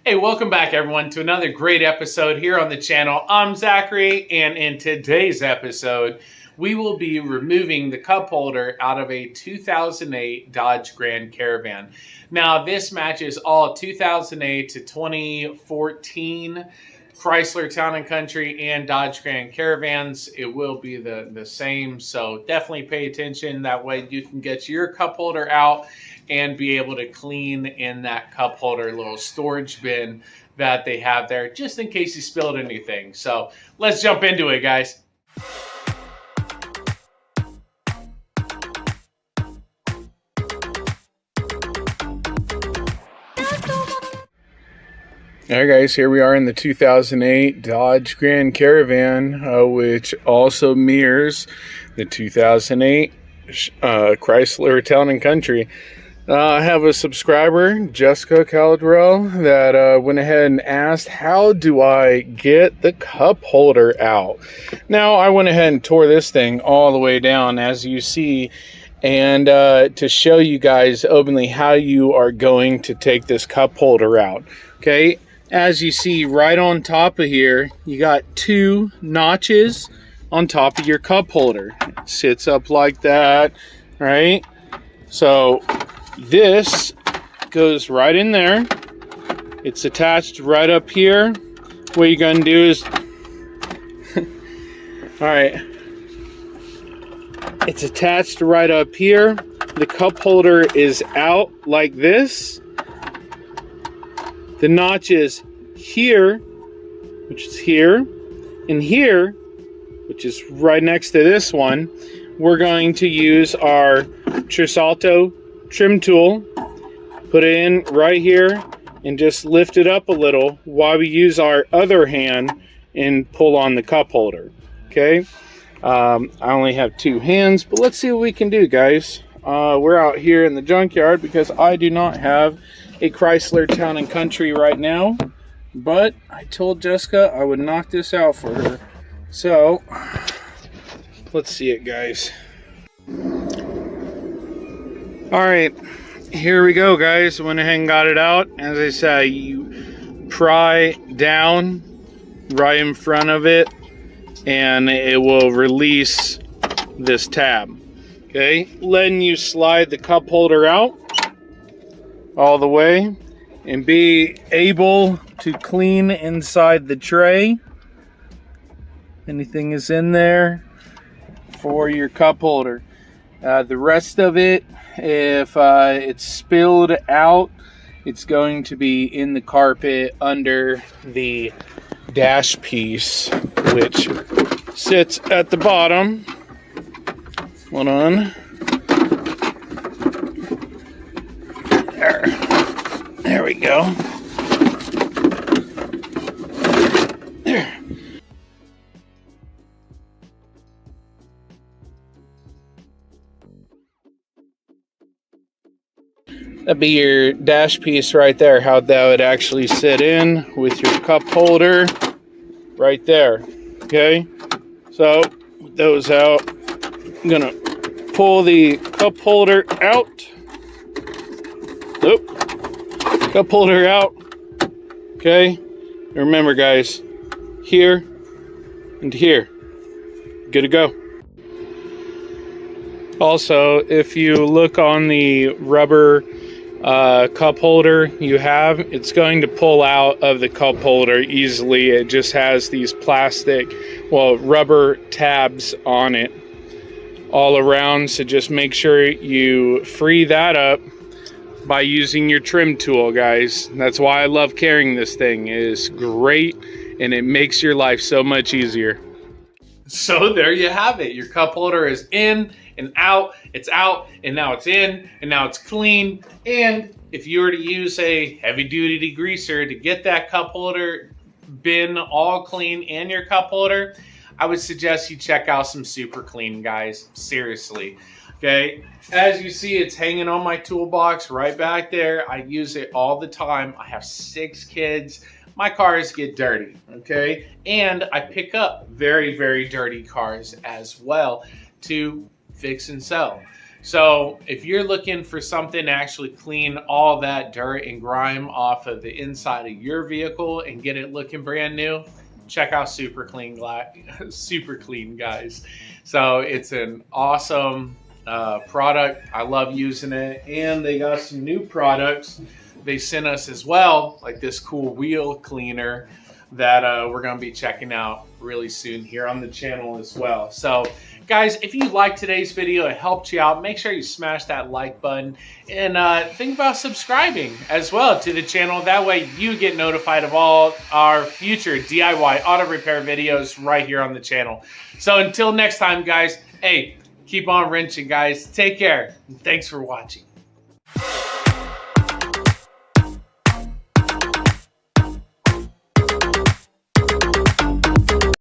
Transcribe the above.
Hey, welcome back everyone to another great episode here on the channel. I'm Zachary, and in today's episode, we will be removing the cup holder out of a 2008 Dodge Grand Caravan. Now, this matches all 2008 to 2014 Chrysler Town & Country and Dodge Grand Caravans. It will be the same, so definitely pay attention. That way you can get your cup holder out and be able to clean in that cup holder little storage bin that they have there, just in case you spilled anything. So let's jump into it, guys. Alright guys, here we are in the 2008 Dodge Grand Caravan, which also mirrors the 2008 Chrysler Town & Country. I have a subscriber, Jessica Caldwell, that went ahead and asked, how do I get the cup holder out? Now, I went ahead and tore this thing all the way down, as you see, and to show you guys openly how you are going to take this cup holder out. Okay, as you see right on top of here, you got two notches on top of your cup holder. It sits up like that, right? So this goes right in there. It's attached right up here. What you're going to do is all right, it's attached right up here. The cup holder is out like this. The notch is here, which is here, and here, which is right next to this one. We're going to use our Chrysler trim tool, put it in right here, and just lift it up a little while we use our other hand and pull on the cup holder. Okay, I only have two hands, but let's see what we can do, guys. We're out here in the junkyard because I do not have a Chrysler Town & Country right now, but I told Jessica I would knock this out for her. So let's see it, guys. Alright, here we go, guys. Went ahead and got it out. As I said, you pry down right in front of it and it will release this tab. Okay, letting you slide the cup holder out all the way and be able to clean inside the tray. Anything is in there for your cup holder. The rest of it, if it's spilled out, it's going to be in the carpet under the dash piece, which sits at the bottom. Hold on. There we go. There. That'd be your dash piece right there, how that would actually sit in with your cup holder right there. Okay, so with those out, I'm gonna pull the cup holder out. Oop. Cup holder out. Okay, remember guys, here and here, good to go. Also, if you look on the rubber cup holder you have, it's going to pull out of the cup holder easily. It just has these plastic, well, rubber tabs on it all around, so just make sure you free that up by using your trim tool, guys. That's why I love carrying this thing. It is great and it makes your life so much easier. So there you have it. Your cup holder is in and out. It's out and now it's in and now it's clean. And if you were to use a heavy duty degreaser to get that cup holder bin all clean and your cup holder, I would suggest you check out some Super Clean, guys. Seriously. Okay, as you see, it's hanging on my toolbox right back there. I use it all the time. I have 6 kids. My cars get dirty, okay? And I pick up very, very dirty cars as well to fix and sell. So if you're looking for something to actually clean all that dirt and grime off of the inside of your vehicle and get it looking brand new, check out Super Clean, Super Clean, guys. So it's an awesome product. I love using it, and they got some new products they sent us as well, like this cool wheel cleaner that we're going to be checking out really soon here on the channel as well. So guys, if you liked today's video, it helped you out, make sure you smash that like button, and think about subscribing as well to the channel. That way you get notified of all our future DIY auto repair videos right here on the channel. So until next time, guys, hey, keep on wrenching, guys. Take care, and thanks for watching.